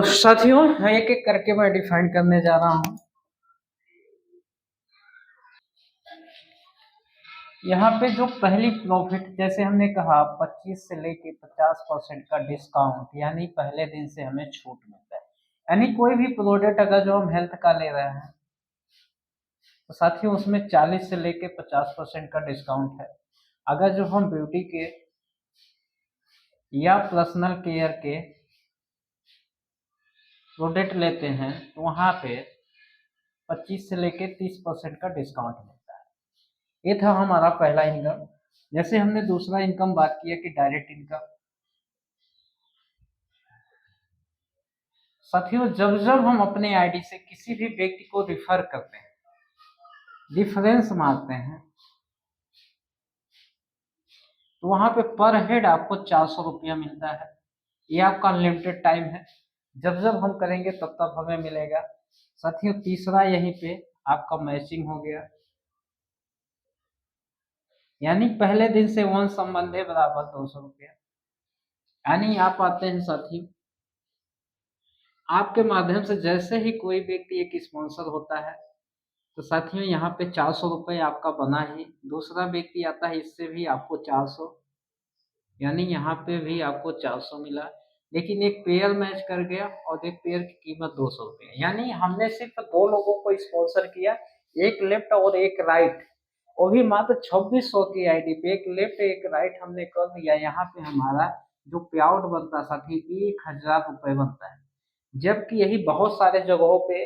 साथियों, एक एक करके मैं डिफाइन करने जा रहा हूँ। यहाँ पे जो पहली प्रॉफिट, जैसे हमने कहा 25 से लेके 50% का डिस्काउंट, यानी पहले दिन से हमें छूट मिलता है। यानी कोई भी प्रोडक्ट अगर जो हम हेल्थ का ले रहे हैं तो साथियों उसमें 40 से लेके 50% का डिस्काउंट है। अगर जो हम ब्यूटी के या पर्सनल केयर के प्रोडक्ट लेते हैं तो वहाँ पे 25 से लेके 30% का डिस्काउंट मिलता है। ये था हमारा पहला इनकम। जैसे हमने दूसरा इनकम बात किया कि डायरेक्ट इनकम। साथियों, जब जब हम अपने आईडी से किसी भी व्यक्ति को रिफर करते हैं, डिफरेंस मारते हैं, तो वहां पे पर हेड आपको 400 रुपया मिलता है। ये आपका अनलिमिटेड टाइम है, जब जब हम करेंगे तब तब हमें मिलेगा। साथियों, तीसरा यहीं पे आपका मैचिंग हो गया, यानी पहले दिन से वन संबंध बराबर 200 रुपया। यानी आप आते हैं साथियों, आपके माध्यम से जैसे ही कोई व्यक्ति एक स्पॉन्सर होता है तो साथियों यहाँ पे 400 रुपये आपका बना ही। दूसरा व्यक्ति आता है, इससे भी आपको 400, यानी यहाँ पे भी आपको 400 मिला। लेकिन एक पेयर मैच कर गया और एक पेयर की कीमत 200 रुपये, यानी हमने सिर्फ दो लोगों को स्पॉन्सर किया, एक लेफ्ट और एक राइट, वो भी मात्र 2600 की आईडी पे। एक लेफ्ट एक राइट हमने कर दिया, यहाँ पे हमारा जो पे आउट बनता साथी 1000 रुपये बनता है। जबकि यही बहुत सारे जगहों पे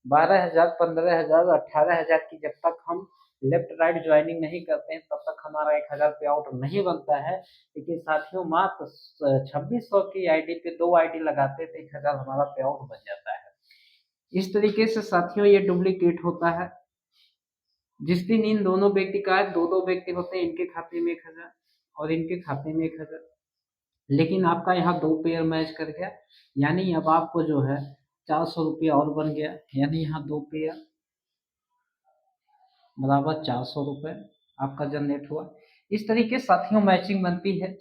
12,000, 15,000, 18,000 की जब तक हम लेफ्ट राइट ज्वाइनिंग नहीं करते हैं तब तक हमारा 1000 पे आउट नहीं बनता है। लेकिन साथियों मात्र 2600 की आईडी पे दो आईडी लगाते थे, 1000 हमारा पे आउट बन जाता है। इस तरीके से साथियों ये डुप्लीकेट होता है। जिस दिन इन दोनों व्यक्ति का दो दो व्यक्ति होते हैं, इनके खाते में 1000 और इनके खाते में 1000, लेकिन आपका यहाँ दो पेयर मैच कर गया, यानी अब आपको जो है 400 रुपया और बन गया, यानी यहाँ दो पेयर बराबर 400 रुपये आपका जनरेट हुआ। इस तरीके साथियों मैचिंग बनती है।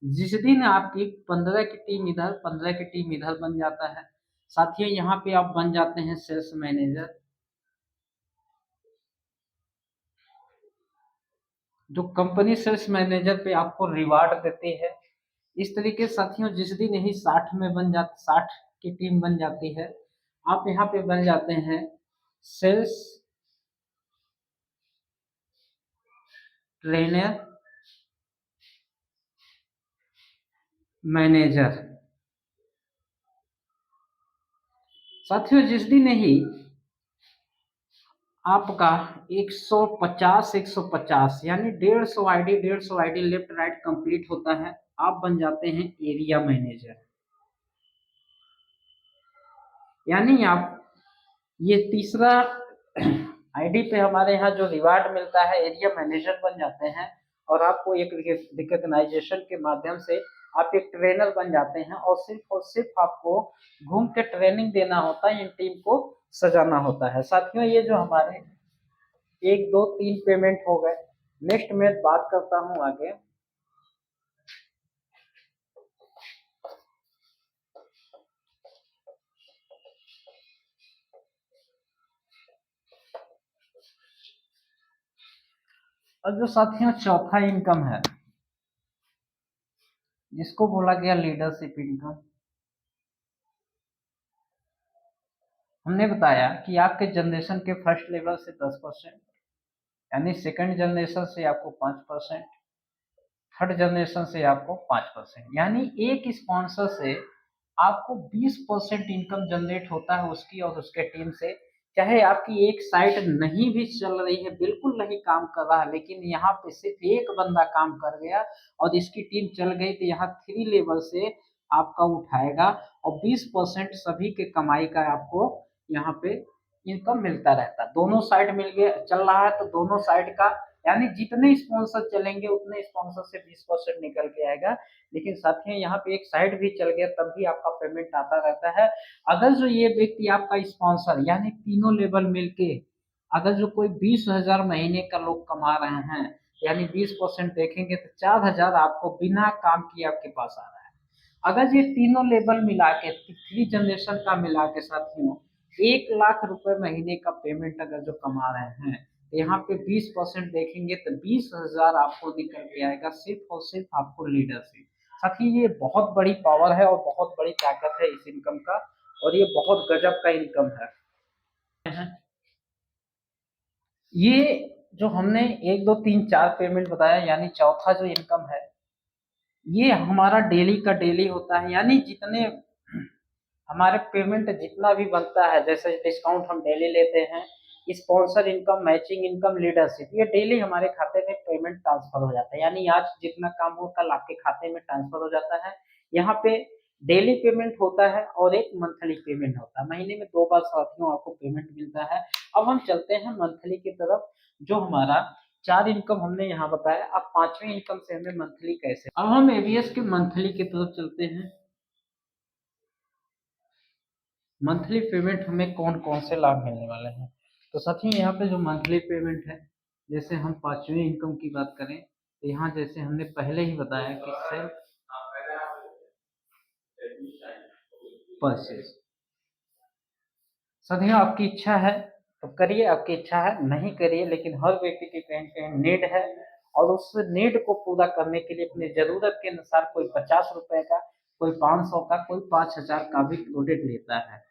जिस दिन आपकी 15 की टीम इधर 15 की टीम इधर बन जाता है साथियों, यहाँ पे आप बन जाते हैं सेल्स मैनेजर। जो कंपनी सेल्स मैनेजर पे आपको रिवार्ड देती है। इस तरीके साथियों जिस दिन यही 60 में बन जाती 60 की टीम बन जाती है, आप यहाँ पे बन जाते हैं सेल्स ट्रेनर मैनेजर। साथियों जिस दिन ही आपका 150 150 यानी 150 आईडी लेफ्ट राइट कंप्लीट होता है, आप बन जाते हैं एरिया मैनेजर। यानी आप ये तीसरा आईडी पे हमारे यहाँ जो रिवार्ड मिलता है, एरिया मैनेजर बन जाते हैं और आपको एक रिकग्नाइजेशन के माध्यम से आप एक ट्रेनर बन जाते हैं और सिर्फ आपको घूम के ट्रेनिंग देना होता है, इन टीम को सजाना होता है। साथियों ये जो हमारे 1 2 3 पेमेंट हो गए। नेक्स्ट मैं बात करता हूँ आगे। और जो साथियों चौथा इनकम है, जिसको बोला गया लीडरशिप इनकम। हमने बताया कि आपके जनरेशन के फर्स्ट लेवल से 10%, यानी सेकंड जनरेशन से आपको 5%, थर्ड जनरेशन से आपको 5%, यानी एक स्पॉन्सर से आपको 20% इनकम जनरेट होता है उसकी और उसके टीम से। चाहे आपकी एक साइट नहीं भी चल रही है, बिल्कुल नहीं काम कर रहा है, लेकिन यहाँ पे सिर्फ एक बंदा काम कर गया और इसकी टीम चल गई तो यहाँ 3 लेवल से आपका उठाएगा और 20% सभी के कमाई का आपको यहाँ पे इनकम मिलता रहता है। दोनों साइड मिल गया चल रहा है तो दोनों साइड का, यानी जितने स्पॉन्सर चलेंगे उतने स्पॉन्सर से 20% निकल के आएगा। लेकिन साथियों यहाँ पे एक साइड भी चल गया तब भी आपका पेमेंट आता रहता है। अगर जो ये व्यक्ति आपका स्पॉन्सर यानी तीनों लेवल मिलके अगर जो कोई 20,000 महीने का लोग कमा रहे हैं, यानी 20% देखेंगे तो 4,000 आपको बिना काम किए आपके पास आ रहा है। अगर ये तीनों लेवल मिला के, थ्री जनरेशन का मिला के साथियों 1 लाख रुपए महीने का पेमेंट अगर जो कमा रहे हैं, तो यहाँ पे 20% देखेंगे तो 20,000 आपको निकल के आएगा, सिर्फ और सिर्फ आपको लीडर से। साथी ये बहुत बड़ी पावर है और बहुत बड़ी ताकत है इस इनकम का, और ये बहुत गजब का इनकम है। ये जो हमने 1 2 3 4 पेमेंट बताया, यानी चौथा जो इनकम है, ये हमारा डेली का डेली होता है, यानी जितने हमारे पेमेंट जितना भी बनता है, जैसे डिस्काउंट हम डेली लेते हैं, sponsor income, matching income, leadership, ये डेली हमारे खाते में पेमेंट ट्रांसफर हो जाता है, यानी आज जितना काम हो कल आपके खाते में ट्रांसफर हो जाता है। यहाँ पे डेली पेमेंट होता है और एक मंथली पेमेंट होता है, महीने में 2 बार साथियों आपको पेमेंट मिलता है। अब हम चलते हैं मंथली की तरफ। जो हमारा 4 इनकम हमने यहाँ बताया, अब 5वीं इनकम से हमें मंथली कैसे, अब हम एबीएस के मंथली की तरफ चलते हैं। मंथली पेमेंट हमें कौन कौन से लाभ मिलने वाले हैं, तो साथियों यहाँ पे जो मंथली पेमेंट है, जैसे हम 5वीं इनकम की बात करें, तो यहाँ जैसे हमने पहले ही बताया कि सेल्फ परचेज। साथियों आपकी इच्छा है तो करिए, आपकी इच्छा है नहीं करिए, लेकिन हर व्यक्ति की कहीं कहीं नीड है, और उस नीड को पूरा करने के लिए अपनी जरूरत के अनुसार कोई 50 रुपए का, कोई 500 का, कोई 5,000 का भी प्रोडक्ट लेता है।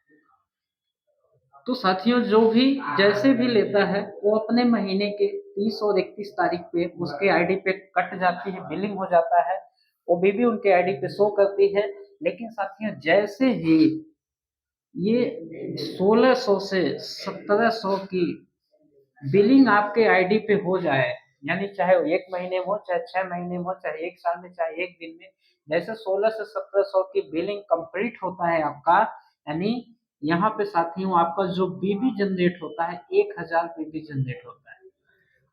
तो साथियों जो भी जैसे भी लेता है, वो अपने महीने के 30 और 31 तारीख पे उसके आईडी पे कट जाती है, बिलिंग हो जाता है, वो भी उनके आईडी पे शो करती है। लेकिन साथियों जैसे ही ये 1600 से 1700 की बिलिंग आपके आईडी पे हो जाए, यानी चाहे वो 1 महीने में हो, चाहे 6 महीने में हो, चाहे 1 साल में, चाहे 1 दिन में, जैसे 16 से 1700 की बिलिंग कंप्लीट होता है आपका, यानी यहाँ पे साथियों आपका जो बीबी जनरेट होता है, 1000 बीबी जनरेट होता है,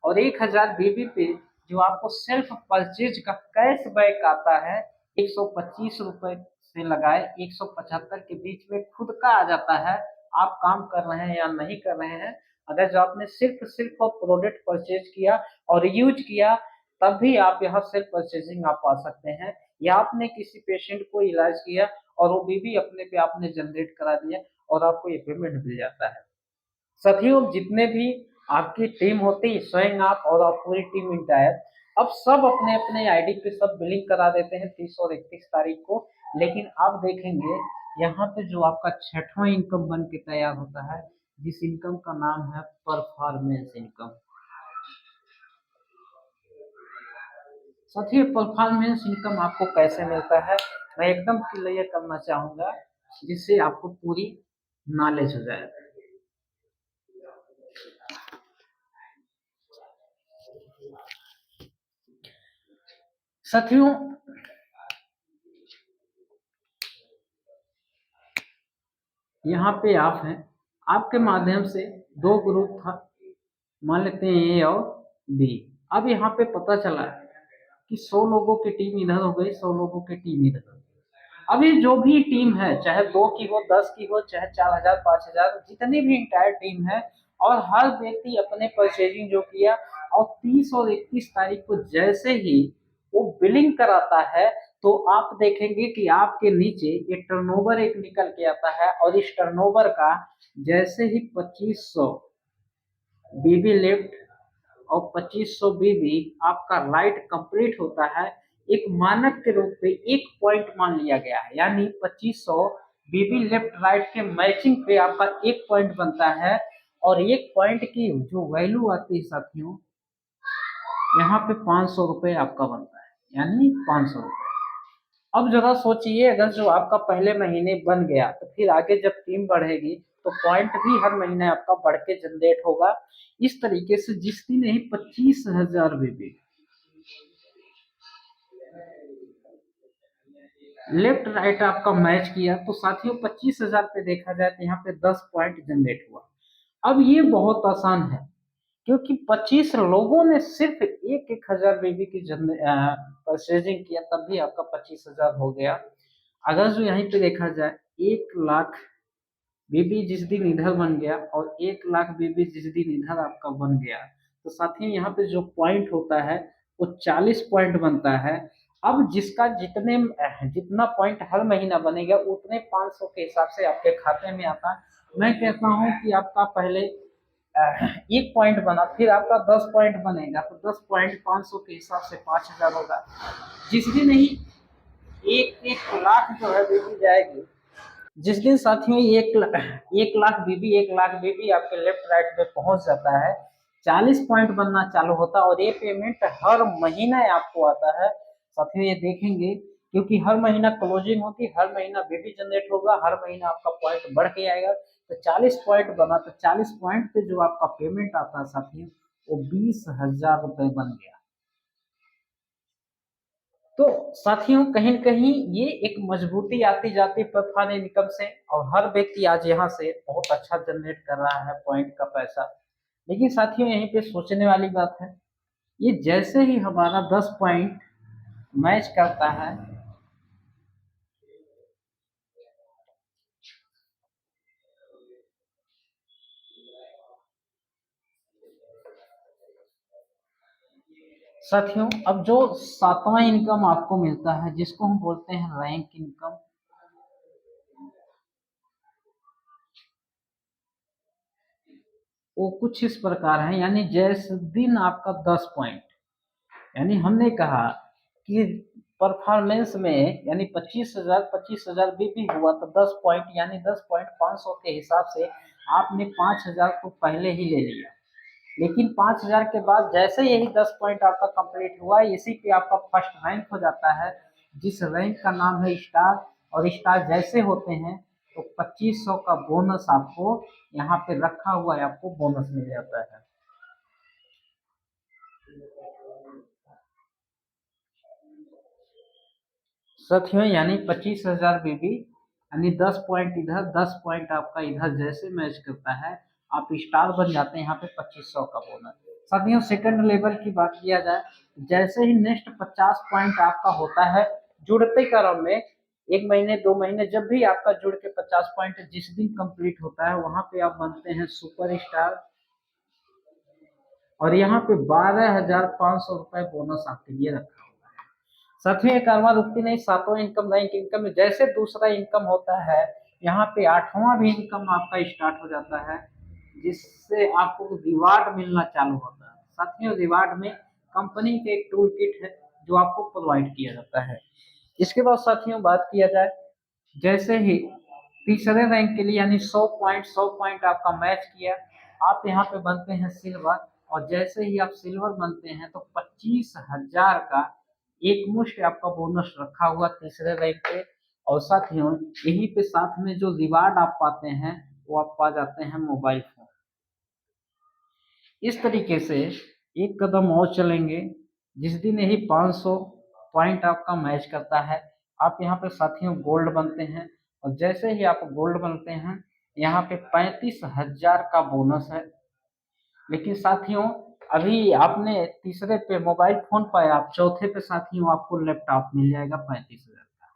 और 1000 बीबी पे जो आपको सेल्फ परचेज का कैश बैक आता है, 125 रुपए से लगाए 175 के बीच में खुद का आ जाता है। आप काम कर रहे हैं या नहीं कर रहे हैं, अगर जो आपने सिर्फ और प्रोडक्ट परचेज किया और यूज किया, तब भी आप यहाँ सेल्फ परचेजिंग आप पा सकते हैं, या आपने किसी पेशेंट को इलाज किया और वो बीबी अपने पे आपने जनरेट करा दिया और आपको ये पेमेंट मिल जाता है। साथियों जितने भी आपकी टीम होती, स्वयं आप और आप पूरी टीम इंटायर, अब सब अपने अपने आईडी पे सब बिलिंग करा देते हैं 30 और 31 तारीख को। लेकिन आप देखेंगे यहाँ पे जो आपका 6वां इनकम बन के तैयार होता है, जिस इनकम का नाम है परफॉर्मेंस इनकम। साथियों परफॉर्मेंस इनकम आपको कैसे मिलता है, मैं एकदम क्लियर करना चाहूंगा, जिससे आपको पूरी नॉलेज हो जाए। साथियों यहाँ पे आप हैं, आपके माध्यम से 2 ग्रुप था, मान लेते हैं ए और बी। अब यहाँ पे पता चला कि 100 लोगों की टीम इधर हो गई, 100 लोगों की टीम इधर हो गई। अभी जो भी टीम है, चाहे 2 की हो, 10 की हो, चाहे 4000 5000, जितनी भी इंटायर टीम है, और हर व्यक्ति अपने परचेजिंग जो किया, और 30 और 31 तारीख को जैसे ही वो बिलिंग कराता है, तो आप देखेंगे कि आपके नीचे ये टर्नओवर एक निकल के आता है, और इस टर्नओवर का जैसे ही 2500 बीबी लेफ्ट और 2500 बीबी आपका राइट कंप्लीट होता है, एक मानक के रूप में 1 पॉइंट मान लिया गया है, यानी 2500 बीबी लेफ्ट राइट के मैचिंग पे आपका 1 पॉइंट बनता है, और 1 पॉइंट की जो वैल्यू आती है साथियों, यहाँ पे 500 रुपए आपका बनता है, यानी 500 रुपए। अब जरा सोचिए, अगर जो आपका पहले महीने बन गया, तो फिर आगे जब टीम बढ़ेगी तो पॉइंट भी हर महीने आपका बढ़ के जनरेट होगा। इस तरीके से जिस दिन ही 25,000 बीबी लेफ्ट राइट आपका मैच किया, तो साथियों 25,000 पे देखा जाए तो यहाँ पे 10 पॉइंट जनरेट हुआ। अब ये बहुत आसान है, क्योंकि 25 लोगों ने सिर्फ एक एक हजार बीबी की परचेजिंग किया, तब भी आपका 25,000 हो गया। अगर जो यहीं पे देखा जाए 1 लाख बीबी जिस दिन इधर बन गया, और 1 लाख बीबी जिस दिन इधर आपका बन गया, तो साथियों यहाँ पे जो पॉइंट होता है वो 40 पॉइंट बनता है। अब जिसका जितना पॉइंट हर महीना बनेगा उतने 500 के हिसाब से आपके खाते में आता है। मैं कहता हूँ कि आपका पहले 1 पॉइंट बना, फिर आपका 10 पॉइंट बनेगा, तो 10 पॉइंट 500 के हिसाब से 5,000 होगा। जिस दिन ही एक एक लाख जो है बीबी जाएगी, जिस दिन साथियों 1 लाख बीबी आपके लेफ्ट राइट में पहुंच जाता है, 40 पॉइंट बनना चालू होता है और ये पेमेंट हर महीना आपको आता है। साथियों ये देखेंगे, क्योंकि हर महीना क्लोजिंग होगी, हर महीना बीबी जनरेट होगा, हर महीना आपका पॉइंट बढ़ के आएगा। तो 40 पॉइंट बना, तो 40 पॉइंट पे जो आपका पेमेंट आता है साथियों, वो 20,000 रुपए बन गया। तो साथियों कहीं न कहीं ये एक मजबूती आती जाती है प्लेटफॉर्म इनकम से, और हर व्यक्ति आज यहाँ से बहुत अच्छा जनरेट कर रहा है पॉइंट का पैसा। लेकिन साथियों यहीं पे सोचने वाली बात है, ये जैसे ही हमारा 10 पॉइंट मैच करता है, साथियों अब जो सातवां इनकम आपको मिलता है, जिसको हम बोलते हैं रैंक इनकम, वो कुछ इस प्रकार है। यानी जैसे दिन आपका 10 पॉइंट, यानी हमने कहा कि परफॉर्मेंस में यानी 25,000 बीपी हुआ, तो 10 पॉइंट यानी 10 पॉइंट 500 के हिसाब से आपने 5,000 को पहले ही ले लिया। लेकिन 5,000 के बाद जैसे यही 10 पॉइंट आपका कंप्लीट हुआ, इसी पे आपका फर्स्ट रैंक हो जाता है, जिस रैंक का नाम है स्टार। और स्टार जैसे होते हैं तो 2500 का बोनस आपको यहाँ पे रखा हुआ है, आपको बोनस मिल जाता है। साथियों यानी 25,000 बीबी, यानी 10 पॉइंट इधर, 10 पॉइंट आपका इधर जैसे मैच करता है, आप स्टार बन जाते हैं यहाँ पे 2500 का बोनस। साथियों सेकंड लेवल की बात किया जाए, जैसे ही नेक्स्ट 50 पॉइंट आपका होता है जुड़ते क्रम में, 1 महीने 2 महीने, जब भी आपका जुड़ के 50 पॉइंट जिस दिन कंप्लीट होता है, वहां पे आप बनते हैं सुपर स्टार। और यहाँ पे 12,500 रुपए बोनस आपके लिए रखा हुआ है। साथियों ये कारवां रुकती नहीं, सातवां इनकम रैंक इनकम में जैसे दूसरा इनकम होता है, यहाँ पे आठवां भी इनकम आपका स्टार्ट हो जाता है, जिससे आपको रिवार्ड मिलना चालू होता है। साथियों रिवार्ड में कंपनी के एक टूल किट है जो आपको प्रोवाइड किया जाता है। इसके बाद साथियों बात किया जाए, जैसे ही तीसरे रैंक के लिए यानी 100 पॉइंट आपका मैच किया, आप यहाँ पे बनते हैं सिल्वर। और जैसे ही आप सिल्वर बनते हैं तो 25,000 का एक मुश्त आपका बोनस रखा हुआ तीसरे रैंक पे। और साथियों यहीं पे साथ में जो रिवार्ड आप पाते हैं, वो आप पा जाते हैं मोबाइल फोन। इस तरीके से एक कदम और चलेंगे, जिस दिन यही 500 पॉइंट आपका मैच करता है, आप यहाँ पे साथियों गोल्ड बनते हैं। और जैसे ही आप गोल्ड बनते हैं, यहाँ पे 35,000 का बोनस है। लेकिन साथियों अभी आपने तीसरे पे मोबाइल फोन पाया, आप चौथे पे साथियों आपको लैपटॉप मिल जाएगा 35,000 का।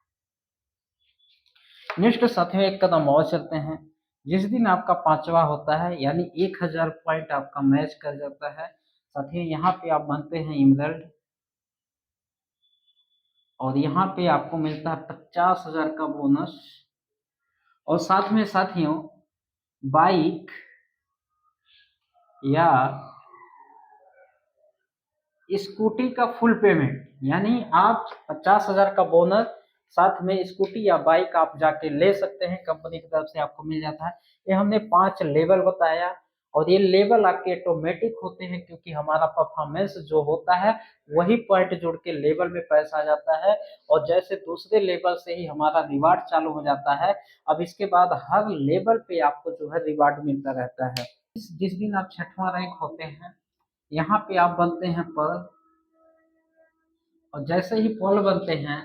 नेक्स्ट साथियों एक कदम और चलते हैं, जिस दिन आपका पांचवा होता है यानी 1,000 पॉइंट आपका मैच कर जाता है, साथियों यहाँ पे आप बनते हैं इमरल्ड। और यहाँ पे आपको मिलता है 50,000 का बोनस। और साथ में साथियों बाइक या स्कूटी का फुल पेमेंट, यानी आप 50,000 का बोनस, साथ में स्कूटी या बाइक आप जाके ले सकते हैं, कंपनी की तरफ से आपको मिल जाता है। ये हमने 5 लेवल बताया, और ये लेवल आपके ऑटोमेटिक होते हैं, क्योंकि हमारा परफॉर्मेंस जो होता है वही पॉइंट जुड़ के लेवल में पैसा आ जाता है। और जैसे दूसरे लेवल से ही हमारा रिवार्ड चालू हो जाता है, अब इसके बाद हर लेवल पे आपको जो है रिवार्ड मिलता रहता है। जिस दिन आप छठवां रैंक होते हैं, यहाँ पे आप बनते हैं पर्ल। और जैसे ही पर्ल बनते हैं,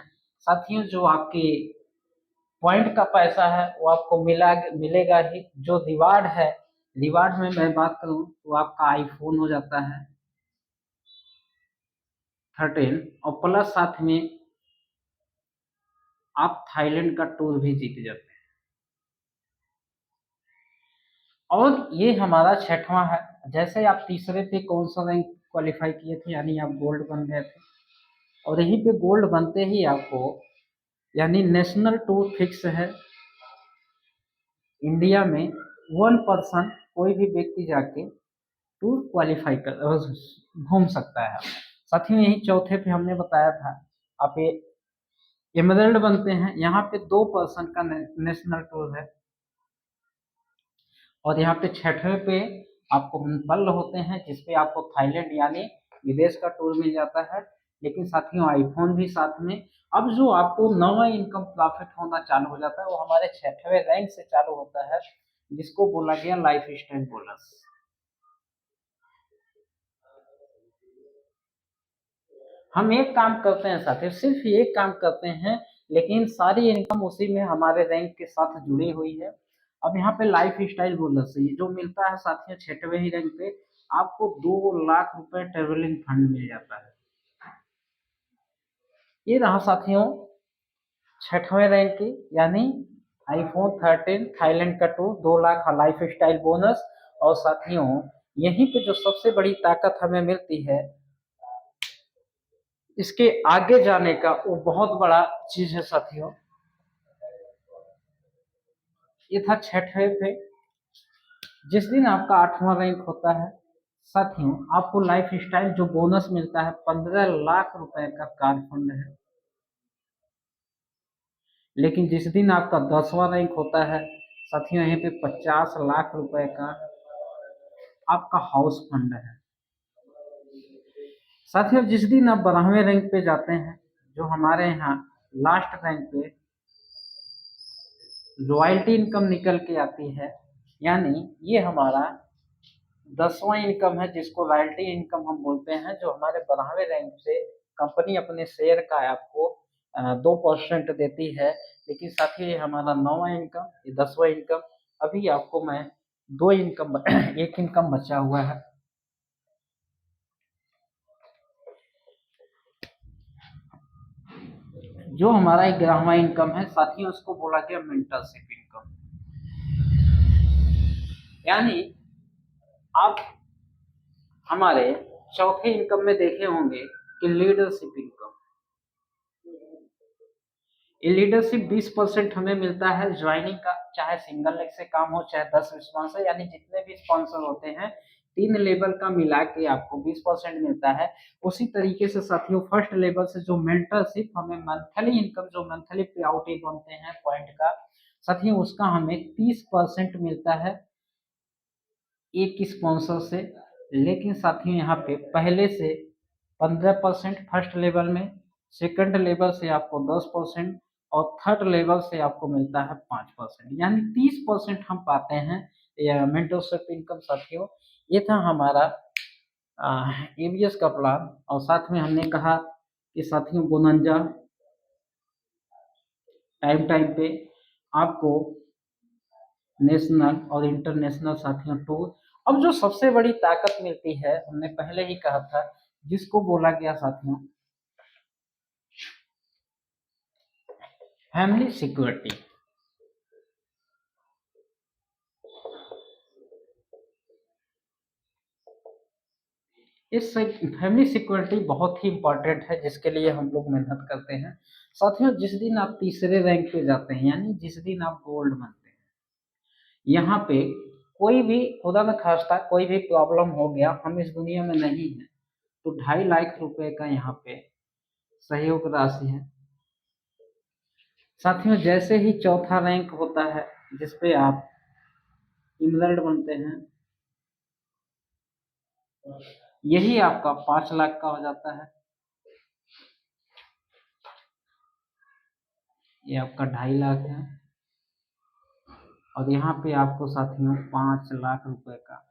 साथियों जो आपके पॉइंट का पैसा है वो आपको मिलेगा ही। जो रिवार्ड है, रिवार्ड में मैं बात करूं तो आपका आईफोन हो जाता है 13, और प्लस साथ में आप थाईलैंड का टूर भी जीत जाते हैं। और ये हमारा छठवां है। जैसे आप तीसरे पे कौन सा रैंक क्वालिफाई किए थे, यानी आप गोल्ड बन गए थे, और यहीं पे गोल्ड बनते ही आपको, यानी नेशनल टूर फिक्स है इंडिया में। 1 पर्सन कोई भी व्यक्ति जाके टूर क्वालिफाई कर घूम सकता है। साथियों यही चौथे पे हमने बताया था आप ये एमरल्ड बनते हैं, यहाँ पे 2 पर्सन का नेशनल टूर है। और यहाँ पे छठवें पे आपको बल्ल होते हैं, जिसपे आपको थाईलैंड यानी विदेश का टूर मिल जाता है। लेकिन साथियों आईफोन भी साथ में। अब जो आपको नवा इनकम प्रॉफिट होना चालू हो जाता है वो हमारे छठवें रैंक से चालू होता है, जिसको बोला गया लाइफ स्टाइल बोनस। हम एक काम करते हैं साथियों, सिर्फ एक काम करते हैं, लेकिन सारी इनकम उसी में हमारे रैंक के साथ जुड़ी हुई है। अब यहाँ पे लाइफ स्टाइल बोनस से जो मिलता है साथियों छठवें ही रैंक पे, आपको 2 लाख रुपए ट्रेवलिंग फंड मिल जाता है। ये रहा साथियों छठवें रैंक की, यानी आईफोन 13 थाईलैंड का tour, 2 lakh life style bonus. और साथियों यहीं पे जो सबसे बड़ी ताकत हमें मिलती है इसके आगे जाने का, वो बहुत बड़ा चीज है साथियों। ये था छठवें पे। जिस दिन आपका 8वां रैंक होता है साथियों, आपको लाइफ स्टाइल जो बोनस मिलता है 15 लाख रुपए का कार फंड है। लेकिन जिस दिन आपका 10वां रैंक होता है साथियों, यहाँ पे 50 लाख रुपए का आपका हाउस फंड है। साथियों जिस दिन आप 12वें रैंक पे जाते हैं, जो हमारे यहाँ लास्ट रैंक पे रॉयल्टी इनकम निकल के आती है, यानी ये हमारा 10वां इनकम है, जिसको रॉयल्टी इनकम हम बोलते हैं, जो हमारे 12वें रैंक से कंपनी अपने शेयर का आपको 2% देती है। लेकिन साथ ही ये हमारा 9वां इनकम, ये 10वां इनकम। अभी आपको मैं दो इनकम एक इनकम बचा हुआ है। जो हमारा 11वां इनकम है साथियों, उसको बोला गया मेंटरशिप इनकम। यानी आप हमारे चौथे इनकम में देखे होंगे कि लीडरशिप इनकम। ये लीडरशिप 20% हमें मिलता है ज्वाइनिंग का, चाहे सिंगल लेग से काम हो चाहे 10 स्पॉन्सर, यानी जितने भी स्पॉन्सर होते हैं 3 लेवल का मिला के आपको 20% मिलता है। उसी तरीके से साथियों फर्स्ट लेवल से जो मेंटरशिप हमें मंथली इनकम, जो मंथली पे आउट बनते हैं पॉइंट का साथियों, उसका हमें 30% मिलता है एक स्पॉन्सर से। लेकिन साथियों यहाँ पे पहले से 15% फर्स्ट लेवल में, सेकंड लेवल से आपको 10% और थर्ड लेवल से आपको मिलता है 5%, यानी 30% हम पाते हैं मेंटरशिप इनकम साथियों। ये था हमारा एबीएस का प्लान। और साथ में हमने कहा कि साथियों बोनंजा टाइम टाइम पे आपको नेशनल और इंटरनेशनल साथियों टूर। अब जो सबसे बड़ी ताकत मिलती है, हमने पहले ही कहा था, जिसको बोला गया साथियों फैमिली सिक्योरिटी। इस फैमिली सिक्योरिटी बहुत ही इंपॉर्टेंट है, जिसके लिए हम लोग मेहनत करते हैं साथियों। जिस दिन आप तीसरे रैंक पे जाते हैं, यानी जिस दिन आप गोल्ड बनते हैं, यहाँ पे कोई भी खुदा न खास्ता कोई भी प्रॉब्लम हो गया, हम इस दुनिया में नहीं है, तो 2.5 लाख रुपए का यहाँ पे सहयोग राशि है साथियों। जैसे ही चौथा रैंक होता है जिसपे आप इमरल्ड बनते हैं, यही आपका 5 लाख का हो जाता है। ये आपका 2.5 लाख है। और यहाँ पे आपको साथियों 5 लाख रुपए का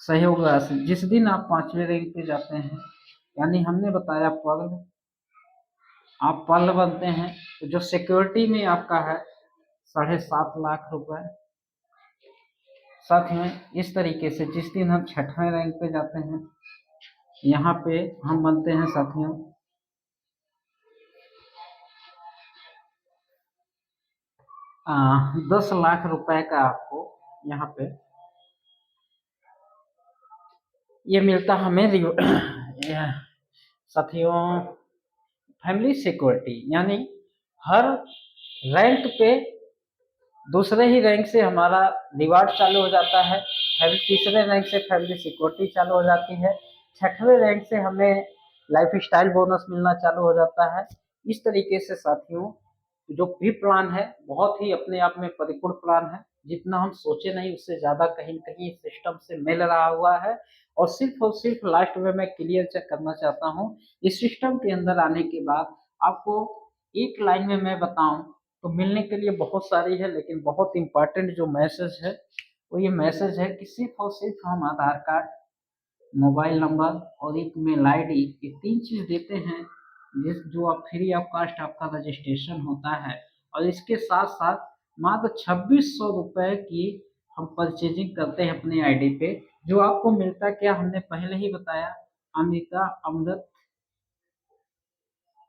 सहयोग राशि। जिस दिन आप 5वें रैंक पे जाते हैं, यानी हमने बताया पर्ल, आप पर्ल बनते हैं, तो जो सिक्योरिटी में आपका है 7.5 लाख रुपए। साथ में इस तरीके से जिस दिन हम छठवें रैंक पे जाते हैं, यहाँ पे हम बनते हैं साथियों 10 लाख रुपए का आपको यहाँ पे ये मिलता हमें साथियों फैमिली सिक्योरिटी, यानी हर रैंक पे दूसरे ही रैंक से हमारा रिवार्ड चालू हो जाता है, तीसरे रैंक से फैमिली सिक्योरिटी चालू हो जाती है, छठवें रैंक से हमें लाइफ स्टाइल बोनस मिलना चालू हो जाता है। इस तरीके से साथियों जो भी प्लान है बहुत ही अपने आप में परिपूर्ण प्लान है, जितना हम सोचे नहीं उससे ज्यादा कहीं कहीं सिस्टम से मिल रहा हुआ है। और सिर्फ लास्ट में मैं क्लियर चेक करना चाहता हूँ, इस सिस्टम के अंदर आने के बाद आपको एक लाइन में मैं बताऊं तो मिलने के लिए बहुत सारी है, लेकिन बहुत इंपॉर्टेंट जो मैसेज है वो ये मैसेज है कि सिर्फ और सिर्फ हम आधार कार्ड, मोबाइल नंबर और एक मेल आईडी, ये 3 चीज देते हैं जिस जो आप फ्री ऑफ कास्ट आपका रजिस्ट्रेशन होता है। और इसके साथ साथ मात्र 2600 रुपए की हम परचेजिंग करते हैं अपने आईडी पे, जो आपको मिलता क्या हमने पहले ही बताया, अमृता अमृत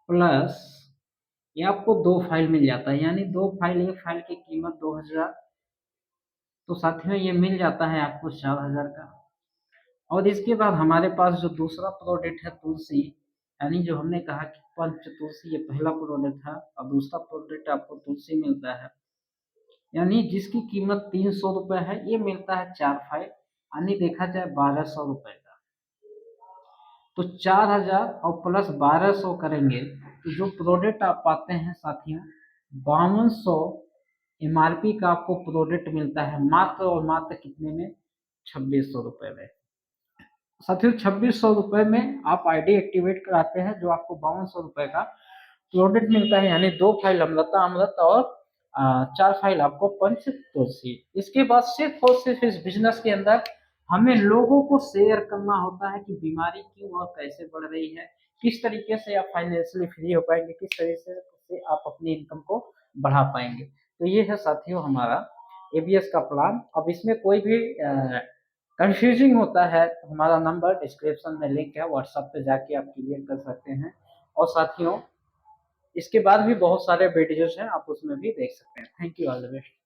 प्लस ये आपको 2 फाइल मिल जाता है, यानी 2 फाइल, एक फाइल की कीमत 2000, तो साथियों ये मिल जाता है आपको 4000 का। और इसके बाद हमारे पास जो दूसरा प्रोडक्ट है तुलसी, यानी जो हमने कहा कि पंच तुलसी, ये पहला प्रोडक्ट था, और दूसरा प्रोडक्ट आपको तुलसी मिलता है, यानी जिसकी कीमत 300 रुपये है, ये मिलता है 4 फाइल, यानी देखा जाए 1200 रुपये का। तो 4000 और प्लस 1200 करेंगे तो जो प्रोडक्ट आप पाते हैं साथियों 5200 एमआरपी का आपको प्रोडक्ट मिलता है मात्र और मात्र कितने में, 2600 रुपये में। साथियों 2600 रुपये में आप आईडी एक्टिवेट कराते हैं, जो आपको 5200 रुपये का प्रोडक्ट मिलता है, यानी 2 फाइल अमृता अमृत और 4 फाइल आपको पंच तुलसी। इसके बाद सिर्फ और सिर्फ इस बिजनेस के अंदर हमें लोगों को शेयर करना होता है कि बीमारी क्यों और कैसे बढ़ रही है, किस तरीके से आप फाइनेंशियली फ्री हो पाएंगे, किस तरीके से आप अपनी इनकम को बढ़ा पाएंगे। तो ये है साथियों हमारा एबीएस का प्लान। अब इसमें कोई भी कंफ्यूजिंग होता है तो हमारा नंबर डिस्क्रिप्शन में लिंक है, व्हाट्सएप पे जाके आप क्लियर कर सकते हैं। और साथियों इसके बाद भी बहुत सारे वीडियोस हैं, आप उसमें भी देख सकते हैं। Thank you, all the best.